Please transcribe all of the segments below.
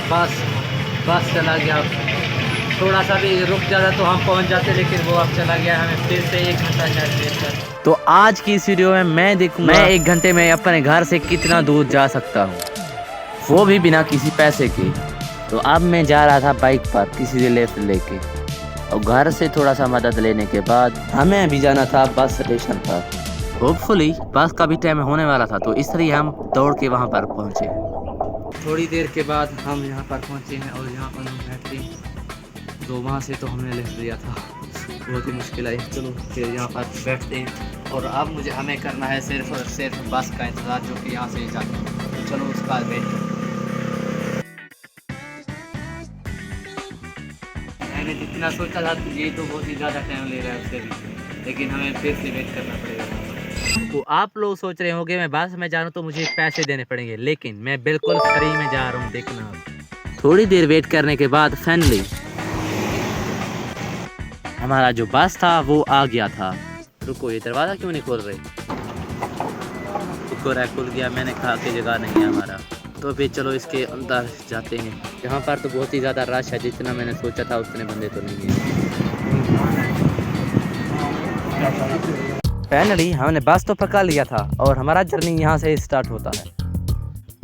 यार बस चला गया। थोड़ा सा भी रुक जाता तो हम पहुंच जाते, लेकिन वो अब चला गया। हमें फिर से 1 घंटा शायद वेट कर। तो आज की इस वीडियो में मैं देखूंगा मैं 1 घंटे में अपने घर से कितना दूर जा सकता हूँ, वो भी बिना किसी पैसे के। तो अब मैं जा रहा था बाइक पर किसी से लिफ्ट लेके, और घर से थोड़ा सा मदद लेने के बाद हमें अभी जाना था बस स्टेशन पर। होपफुली बस का भी टाइम होने वाला था, तो इसलिए हम दौड़ के वहाँ पर पहुँचे। थोड़ी देर के बाद हम यहाँ पर पहुँचे हैं और यहाँ पर हम बैठे हैं। तो वहाँ से तो हमने लिफ्ट लिया था, बहुत ही मुश्किल आई। चलो फिर यहाँ पर बैठते हैं, और अब हमें करना है सिर्फ और सिर्फ बस का इंतज़ार, जो कि यहाँ से जाती है। तो चलो उसका वेट। मैंने जितना सोचा था ये तो बहुत ही ज़्यादा टाइम ले रहा है उससे भी, लेकिन हमें फिर से वेट करना पड़ेगा। तो आप लोग सोच रहे होंगे मैं बस में जा रहा हूँ तो मुझे पैसे देने पड़ेंगे, लेकिन मैं बिल्कुल फ्री में जा रहा हूँ, देखना। थोड़ी देर वेट करने के बाद फाइनली हमारा जो बस था वो आ गया था। रुको, ये दरवाज़ा क्यों नहीं खोल रहे? खुल गया। मैंने कहा कि जगह नहीं है हमारा, तो फिर चलो इसके अंदर जाते हैं। यहाँ पर तो बहुत ही ज़्यादा रश है, जितना मैंने सोचा था उतने बंदे तो नहीं है। फाइनली हमने बस तो पकड़ लिया था और हमारा जर्नी यहाँ से स्टार्ट होता है,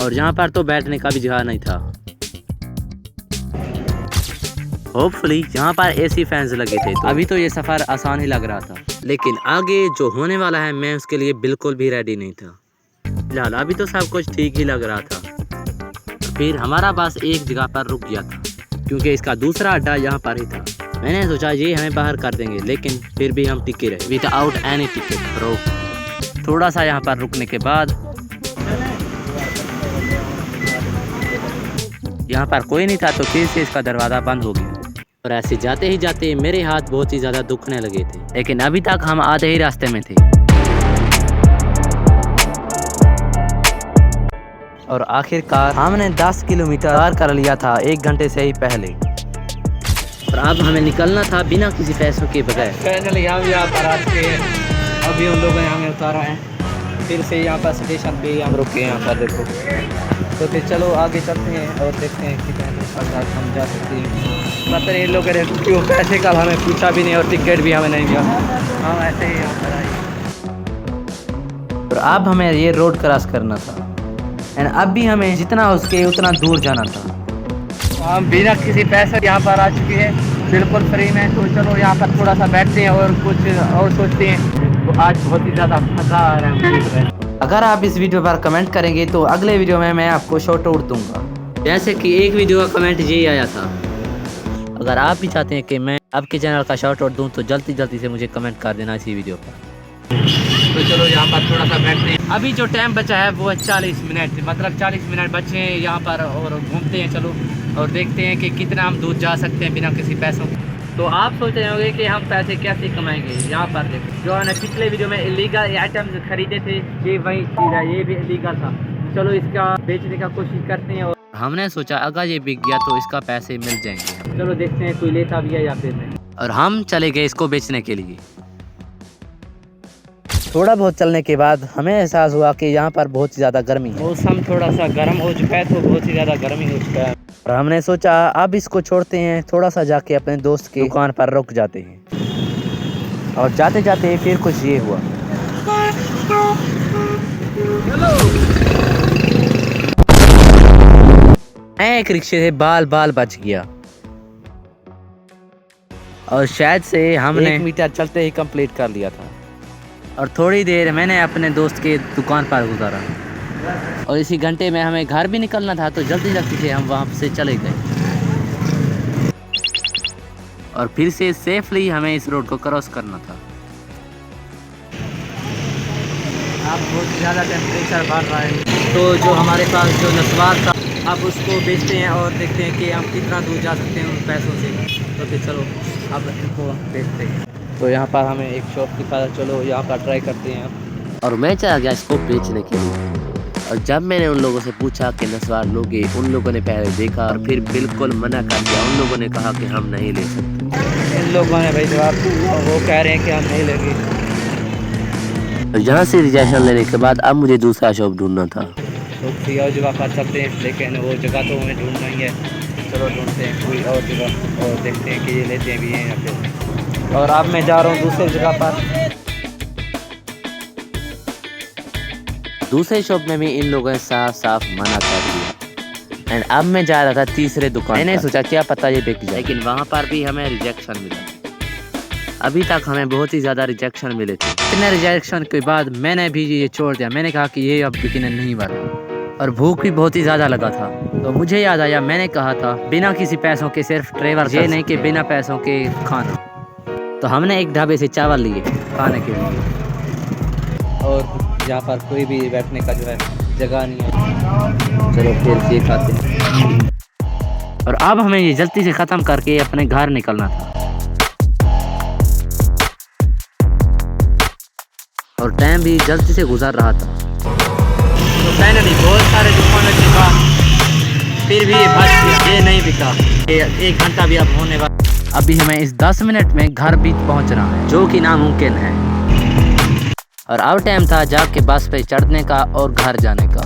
और यहाँ पर तो बैठने का भी जगह नहीं था। होपफुली यहाँ पर एसी फैंस लगे थे, तो अभी तो ये सफ़र आसान ही लग रहा था, लेकिन आगे जो होने वाला है मैं उसके लिए बिल्कुल भी रेडी नहीं था। फिलहाल अभी तो सब कुछ ठीक ही लग रहा था। फिर हमारा बस एक जगह पर रुक गया था, क्योंकि इसका दूसरा अड्डा यहाँ पर ही था। मैंने सोचा ये हमें बाहर कर देंगे, लेकिन फिर भी हम टिके रहे विदाउट एनी टिकट ब्रो। थोड़ा सा यहाँ पर रुकने के बाद यहाँ पर कोई नहीं था, तो फिर से इसका दरवाज़ा बंद हो गया, और ऐसे जाते ही जाते मेरे हाथ बहुत ही ज़्यादा दुखने लगे थे। लेकिन अभी तक हम आधे ही रास्ते में थे, और आखिरकार हमने 10 किलोमीटर पार कर लिया था 1 घंटे से ही पहले, और अब हमें निकलना था बिना किसी पैसों के बगैर। फाइनली हम यहाँ पर आ चुके हैं। अभी उन लोगों ने हमें उतारा है, फिर से यहाँ पर स्टेशन पे हम रुके हैं। यहाँ पर देखो, तो फिर चलो आगे चलते हैं और देखते हैं कि हम जा सकते हैं। मतलब ये लोग क्यों पैसे का हमें पूछा भी नहीं, और टिकट भी हमें नहीं दिया। हम ऐसे ही यहाँ पर आए, और अब हमें ये रोड क्रॉस करना था, एंड अब भी हमें जितना हो सके उतना दूर जाना था। हम बिना किसी पैसे यहाँ पर आ चुके हैं, बिल्कुल फ्री में। तो चलो यहाँ पर थोड़ा सा बैठते हैं और कुछ और सोचते हैं। तो आज बहुत ही ज़्यादा मज़ा आ रहा है। अगर आप इस वीडियो पर कमेंट करेंगे तो अगले वीडियो में मैं आपको शॉर्ट आउट दूंगा, जैसे कि एक वीडियो का कमेंट यही आया था। अगर आप भी चाहते हैं कि मैं आपके चैनल का शॉर्ट आउट दूँ, तो जल्दी से मुझे कमेंट कर देना इसी वीडियो पर। तो चलो यहाँ पर थोड़ा सा बैठते हैं। अभी जो टाइम बचा है वो है 40 मिनट, मतलब 40 मिनट बचे हैं यहाँ पर, और घूमते हैं। चलो और देखते हैं कि कितना हम दूर जा सकते हैं बिना किसी पैसों। तो आप सोच रहे होंगे कि हम पैसे कैसे कमाएंगे। यहाँ पर देखो, जो हमने पिछले वीडियो में इलीगल आइटम्स खरीदे थे, ये वही चीज़ है, ये भी इलीगल था। चलो इसका बेचने का कोशिश करते हैं, और हमने सोचा अगर ये बिक गया तो इसका पैसे मिल जाएंगे। चलो देखते हैं कोई लेता भी है या फिर नहीं। और हम चले गए इसको बेचने के लिए। थोड़ा बहुत चलने के बाद हमें एहसास हुआ कि यहाँ पर बहुत ही ज़्यादा गर्मी है। मौसम थोड़ा सा गर्म हो चुका है, तो बहुत ही ज़्यादा गर्मी हो चुका है, और हमने सोचा अब इसको छोड़ते हैं, थोड़ा सा जाके अपने दोस्त की दुकान पर रुक जाते हैं। और जाते जाते फिर कुछ ये हुआ। मैं एक रिक्शे से बाल बच गया, और शायद से हमने 1 मीटर चलते ही कंप्लीट कर लिया था। और थोड़ी देर मैंने अपने दोस्त के दुकान पर गुजारा, और इसी घंटे में हमें घर भी निकलना था, तो जल्दी से हम वहाँ से चले गए, और फिर से सेफली हमें इस रोड को क्रॉस करना था। अब बहुत ज़्यादा टेम्परेचर बढ़ रहा है, तो जो हमारे पास जो नस्वार था अब उसको बेचते हैं, और देखते हैं कि हम कितना दूर जा सकते हैं उन पैसों से। तो फिर चलो अब इनको बेचते हैं। तो यहाँ पर हमें एक शॉप दिखा, चलो यहाँ पर ट्राई करते हैं। और मैं चला गया इसको बेचने के लिए, और जब मैंने उन लोगों से पूछा कि नस्वार लोगे, उन लोगों ने पहले देखा और फिर बिल्कुल मना कर दिया। उन लोगों ने कहा कि हम नहीं ले सकते। इन लोगों ने भाई जवाब, वो कह रहे हैं कि हम नहीं लेंगे। तो यहाँ से रिजेक्शन लेने के बाद अब मुझे दूसरा शॉप ढूंढना था। किसी और जगह पर चलते हैं, लेकिन वो जगह तो हमें ढूंढ नहीं है। चलो ढूंढते हैं कोई और जगह और देखते हैं कि ये लेते भी हैं यहाँ पे। और अब मैं जा रहा हूँ दूसरी जगह पर। दूसरे शॉप में भी इन लोगों ने साफ साफ मना कर दिया। एंड अब मैं जा रहा था तीसरे दुकान। मैंने सोचा क्या पता ये बिक जाए, लेकिन वहाँ पर भी हमें रिजेक्शन मिला। अभी तक हमें बहुत ही ज़्यादा रिजेक्शन मिले थे। इतने रिजेक्शन के बाद मैंने भी ये छोड़ दिया। मैंने कहा कि ये अब बिकने नहीं वाला, और भूख भी बहुत ही ज़्यादा लगा था। तो मुझे याद आया, मैंने कहा था बिना किसी पैसों के सिर्फ ट्रेवल, ये नहीं कि बिना पैसों के खाना। तो हमने एक ढाबे से चावल लिए खाने के लिए, और यहाँ पर कोई भी बैठने का जो है जगह नहीं है। चलो फिर ये खाते हैं। और अब हमें ये जल्दी से ख़त्म करके अपने घर निकलना था। और टाइम भी जल्दी से गुजर रहा था। तो फाइनली बहुत सारे दुकानों के बाद फिर भी ये बच गया, ये नहीं बिका। एक घंटा भी अब होने वाला। अभी हमें इस 10 मिनट में घर भी पहुंचना है, जो कि नामुमकिन है। और अब टाइम था जाके बस पे चढ़ने का और घर जाने का।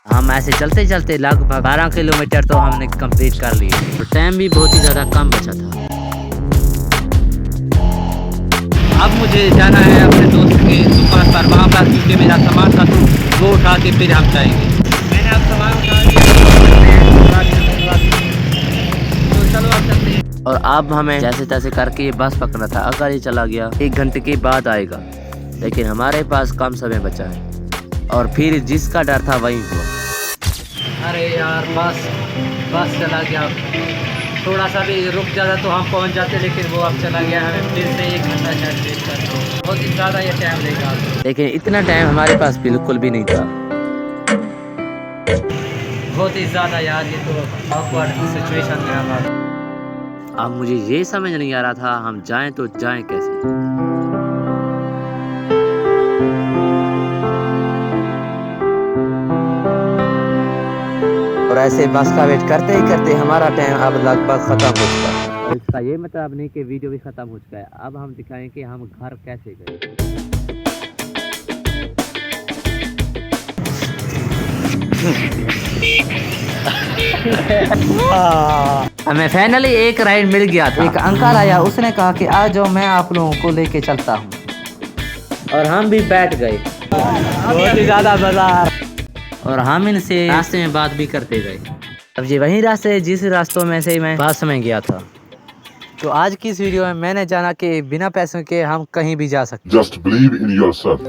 हम ऐसे चलते चलते लगभग 12 किलोमीटर तो हमने कंप्लीट कर लिए। तो टाइम भी बहुत ही ज़्यादा कम बचा था। अब मुझे जाना है अपने दोस्त के दुकान पर, वहाँ पर क्योंकि मेरा सामान था, तो वो उठा के फिर हम जाएंगे। मैंने अब सामान उठा दिया, तो चलो अब चलते हैं। और अब हमें जैसे तैसे करके ये बस पकड़ना था। अगर ये चला गया 1 घंटे के बाद आएगा, लेकिन हमारे पास कम समय बचा है। और फिर जिसका डर था वही हुआ। अरे यार बस चला गया। थोड़ा सा भी रुक जाता तो हम पहुंच जाते, लेकिन वो अब चला गया। हमें फिर से 1 घंटा वेट करना, बहुत ही ज़्यादा ये टाइम लेगा। लेकिन इतना टाइम हमारे पास बिल्कुल भी नहीं था। बहुत ही ज़्यादा यार, ये तो ऑकवर्ड सिचुएशन में हमारा। अब मुझे ये समझ नहीं आ रहा था हम जाएं तो जाएं कैसे। और ऐसे बस का वेट करते ही करते हमारा टाइम अब लगभग ख़त्म हो चुका है। और इसका ये मतलब नहीं कि वीडियो भी ख़त्म हो चुका है। अब हम दिखाएं कि हम घर कैसे गए। हमें फाइनली एक राइड मिल गया था। एक अंकल आया, उसने कहा कि आ जाओ मैं आप लोगों को लेके चलता हूँ। और हम भी बैठ गए। बहुत ही ज़्यादा बाजार। और हम इनसे रास्ते में बात भी करते गए। अब ये वही रास्ते है जिस रास्तों में से मैं बस में गया था। तो आज की इस वीडियो में मैंने जाना कि बिना पैसों के हम कहीं भी जा सकते। Just believe in yourself.